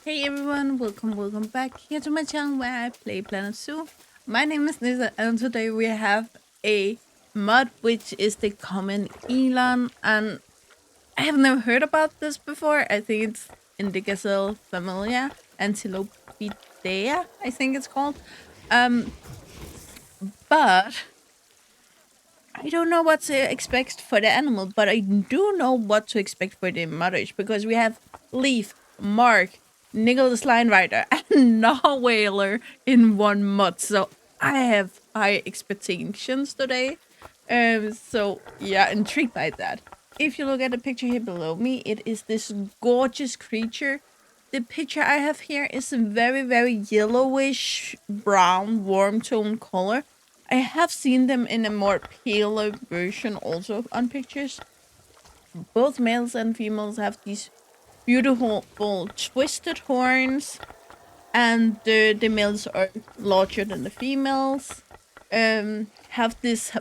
Hey everyone, welcome back here to my channel where I play Planet Zoo. My name is Nisa and today we have a mod which is the Common Eland, and I have never heard about this before. I think it's in the gazelle familia, Antilopidea, I think it's called. But I don't know what to expect for the animal, but I do know what to expect for the mothers because we have Leaf, Marc, NicholasLionRider, and Narwhaler in one mod. So I have high expectations today. So yeah, intrigued by that. If you look at the picture here below me, it is this gorgeous creature. The picture I have here is a very yellowish brown warm tone color. I have seen them in a more paler version also on pictures. Both males and females have these beautiful twisted horns, and the males are larger than the females. Have this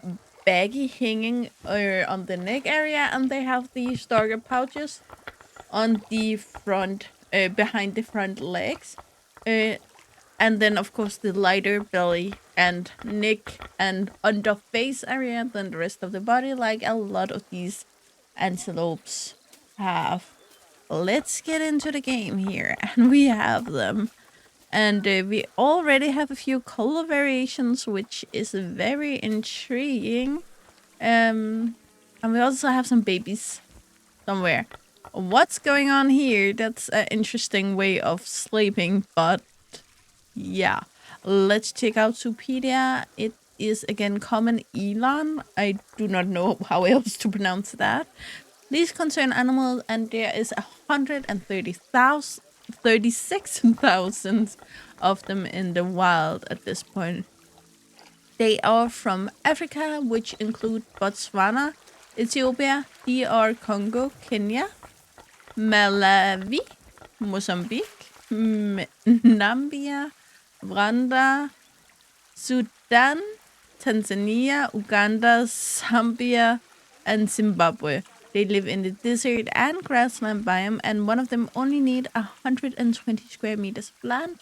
baggy hanging on the neck area, and they have these darker pouches on the front, behind the front legs. And then, of course, the lighter belly and neck and under face area than the rest of the body, like a lot of these antelopes have. Let's get into the game here, and we have them. And we already have a few color variations, which is very intriguing. And we also have some babies somewhere. What's going on here? That's an interesting way of sleeping, but yeah, let's check out Supedia. It is again Common Eland. I do not know how else to pronounce that. These concern animals, and there is 36,000 of them in the wild at this point. They are from Africa, which include Botswana, Ethiopia, DR Congo, Kenya, Malawi, Mozambique, Namibia, Rwanda, Sudan, Tanzania, Uganda, Zambia, and Zimbabwe. They live in the desert and grassland biome, and one of them only need 120 square meters of land,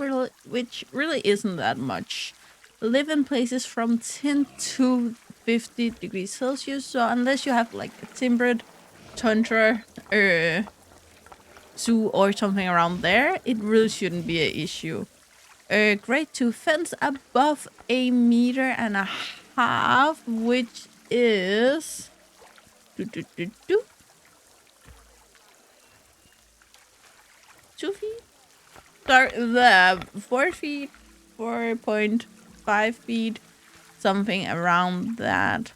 which really isn't that much. Live in places from 10 to 50 degrees Celsius, so unless you have like a temperate tundra zoo or something around there, it really shouldn't be an issue. Grade 2 fence above 1.5 meters, which is 2 feet? Start the 4 feet, 4.5 feet, something around that.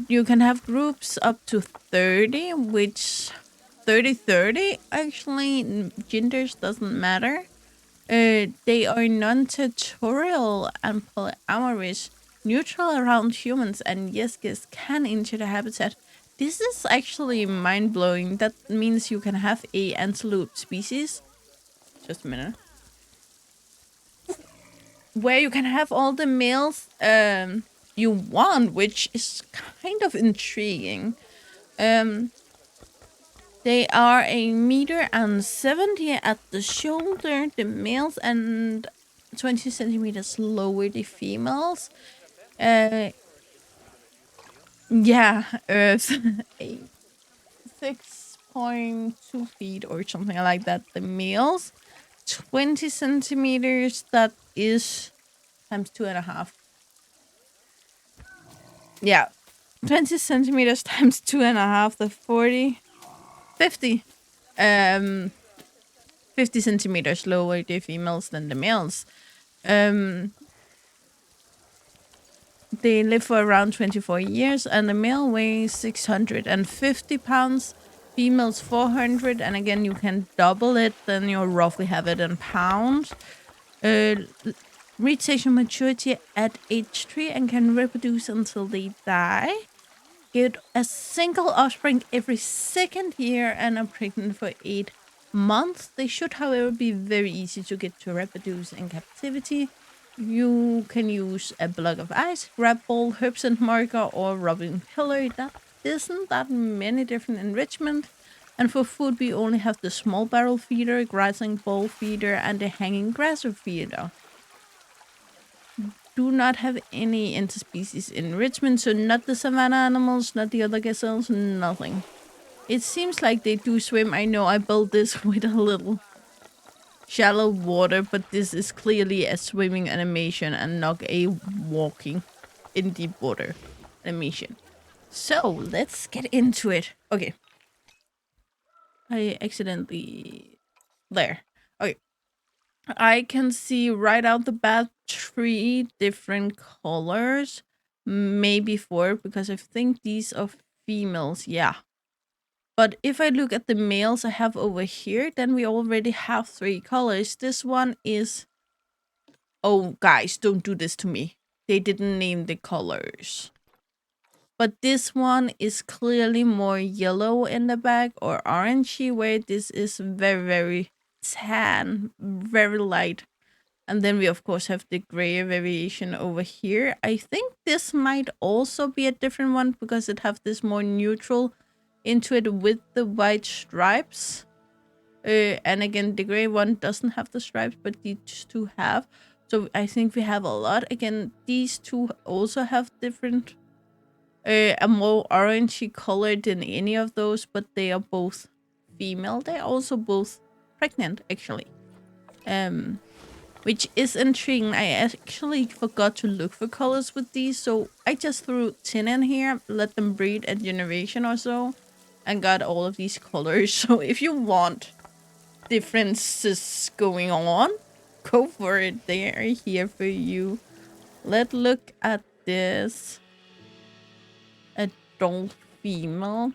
You can have groups up to 30, which 30-30 actually, genders doesn't matter. They are non-territorial and polyamorous, neutral around humans, and yes, can enter the habitat. This is actually mind-blowing. That means you can have a antelope species. Just a minute. Where you can have all the males you want, which is kind of intriguing. They are 1.70 meters at the shoulder, the males, and 20 centimeters lower, the females. Yeah, 6.2 feet or something like that, the males. 20 centimeters, that is times 2.5. Yeah, 20 centimeters times 2.5, the 50 centimeters lower the females than the males. They live for around 24 years, and the male weighs 650 pounds, females 400, and again you can double it, then you'll roughly have it in pounds. Reach sexual maturity at age 3 and can reproduce until they die. Get a single offspring every second year and are pregnant for 8 months. They should, however, be very easy to get to reproduce in captivity. You can use a block of ice, grab ball, herbs and marker, or rubbing pillar. That isn't that many different enrichment. And for food, we only have the small barrel feeder, grazing bowl feeder, and the hanging grasser feeder. Do not have any interspecies enrichment, so not the savanna animals, not the other gazelles, nothing. It seems like they do swim. I know I built this with a little shallow water, but this is clearly a swimming animation and not a walking in deep water animation. So let's get into it. Okay. I accidentally... There. Okay. I can see right out the bat 3 different colors. Maybe 4, because I think these are females. Yeah. But if I look at the males I have over here, then we already have 3 colors. This one is... Oh, guys, don't do this to me. They didn't name the colors. But this one is clearly more yellow in the back or orangey, where this is very, very tan, very light. And then we, of course, have the gray variation over here. I think this might also be a different one because it have this more neutral into it with the white stripes. And again, the gray one doesn't have the stripes, but these two have. So I think we have a lot. Again, these two also have different... a more orangey color than any of those, but they are both female. They're also both pregnant, actually. Which is intriguing. I actually forgot to look for colors with these, so I just threw 10 in here, let them breed a generation or so, and got all of these colors. So if you want differences going on, go for it. They are here for you. Let's look at this adult female.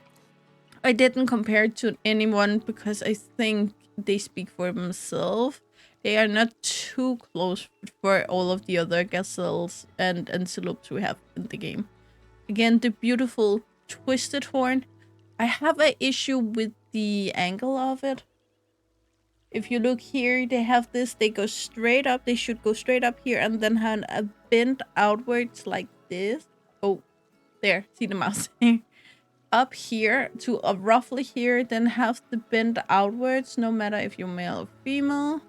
I didn't compare it to anyone because I think they speak for themselves. They are not too close for all of the other gazelles and antelopes we have in the game. Again, the beautiful twisted horn. I have an issue with the angle of it. If you look here, they have this, they go straight up. They should go straight up here and then have a bend outwards like this. Oh, there, see the mouse. Up here to roughly here, then have the bend outwards, no matter if you're male or female.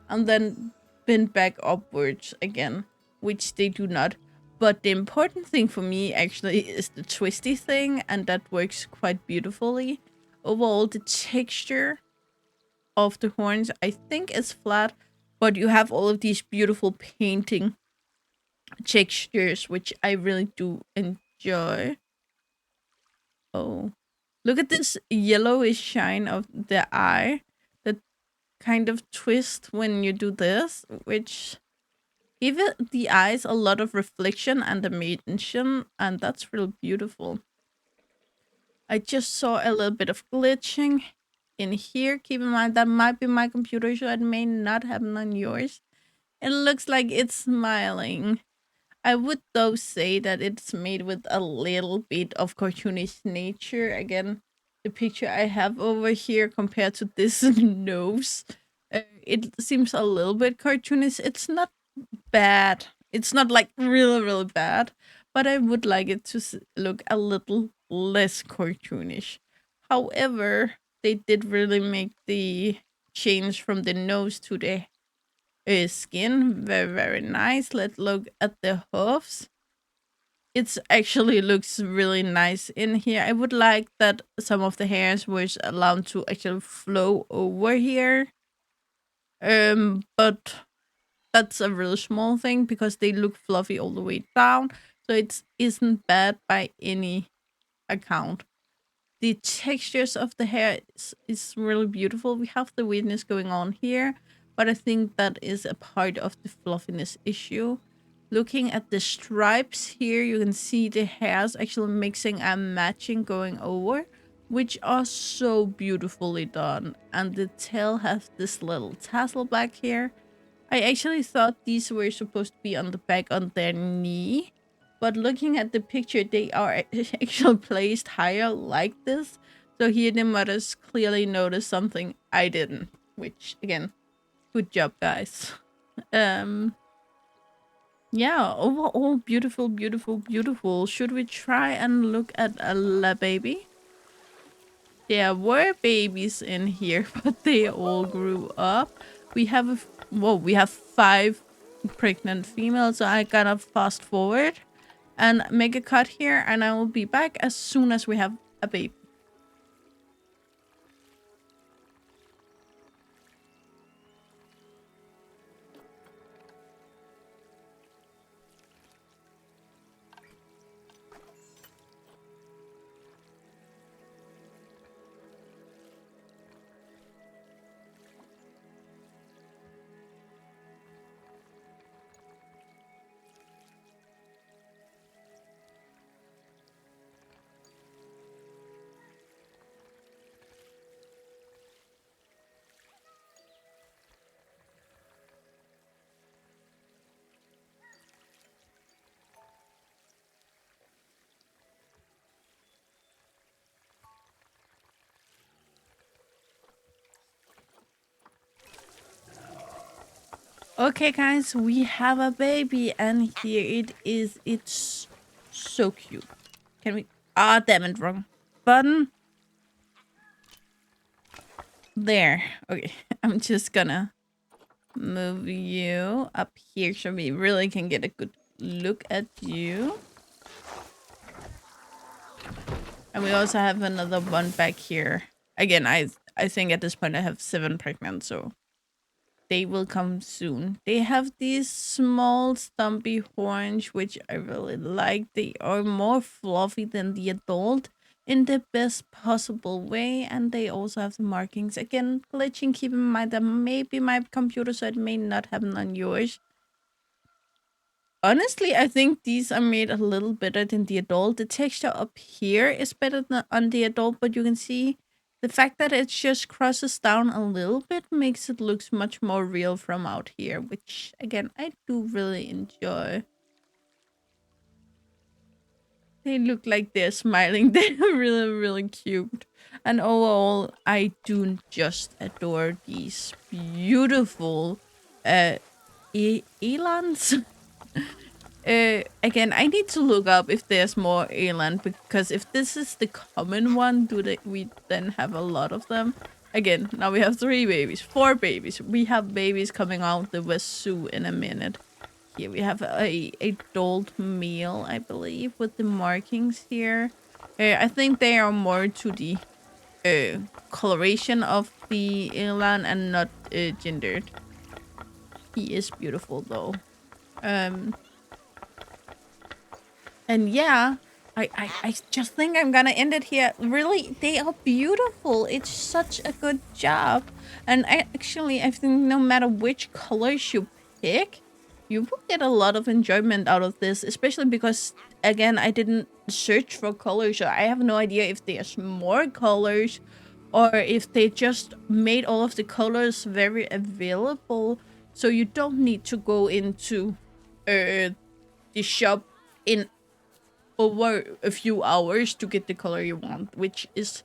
And then bend back upwards again, which they do not. But the important thing for me actually is the twisty thing, and that works quite beautifully. Overall, the texture of the horns, I think, is flat, but you have all of these beautiful painting textures, which I really do enjoy. Oh, look at this yellowish shine of the eye. That kind of twist when you do this, which give it the eyes a lot of reflection and animation, and that's real beautiful. I just saw a little bit of glitching in here. Keep in mind that might be my computer, so it may not happen on yours. It looks like it's smiling. I would though say that it's made with a little bit of cartoonish nature. Again, the picture I have over here compared to this nose, it seems a little bit cartoonish. It's not bad. It's not like really, really bad, but I would like it to look a little less cartoonish. However, they did really make the change from the nose to the skin very, very nice. Let's look at the hoofs. It actually looks really nice in here. I would like that some of the hairs was allowed to actually flow over here. But that's a really small thing because they look fluffy all the way down. So it isn't bad by any account. The textures of the hair is really beautiful. We have the weirdness going on here, but I think that is a part of the fluffiness issue. Looking at the stripes here, you can see the hairs actually mixing and matching going over, which are so beautifully done. And the tail has this little tassel back here. I actually thought these were supposed to be on the back on their knee, but looking at the picture, they are actually placed higher like this. So here the mothers clearly noticed something I didn't, which again, good job, guys. Yeah, overall beautiful, beautiful, beautiful. Should we try and look at a la baby? there were babies in here, but they all grew up. We have we have 5 pregnant females, so I gotta fast forward and make a cut here, and I will be back as soon as we have a baby. Okay, guys, we have a baby, and here it is. It's so cute. Can we... Ah, damn it, wrong button. There. Okay, I'm just gonna move you up here so we really can get a good look at you. And we also have another one back here. Again, I think at this point I have 7 pregnant, so they will come soon. They have these small stumpy horns, which I really like. They are more fluffy than the adult in the best possible way. And they also have the markings. Again, glitching, keep in mind that maybe my computer, so it may not happen on yours. Honestly, I think these are made a little better than the adult. The texture up here is better than on the adult, but you can see the fact that it just crosses down a little bit makes it look much more real from out here, which, again, I do really enjoy. They look like they're smiling. They're really, really cute. And overall, I do just adore these beautiful elands. Again, I need to look up if there's more eland, because if this is the common one, we then have a lot of them? Again, now we have 3 babies, 4 babies. We have babies coming out the West Zoo in a minute. Here we have a adult male, I believe, with the markings here. I think they are more to the coloration of the eland and not gendered. He is beautiful though. And yeah, I just think I'm gonna end it here. Really, they are beautiful. It's such a good job. And I think no matter which colors you pick, you will get a lot of enjoyment out of this. Especially because, again, I didn't search for colors. So I have no idea if there's more colors or if they just made all of the colors very available. So you don't need to go into the shop in over a few hours to get the color you want, which is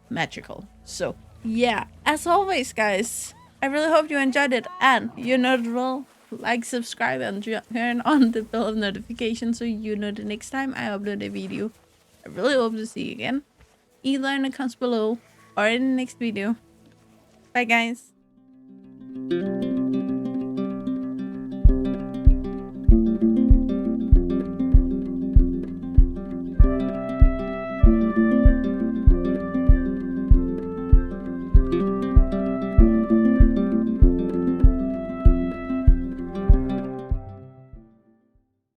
magical. So yeah, as always, guys, I really hope you enjoyed it, and you know the rule: like, subscribe, and turn on the bell of notifications so you know the next time I upload a video. I really hope to see you again, either in the comments below or in the next video. Bye, guys.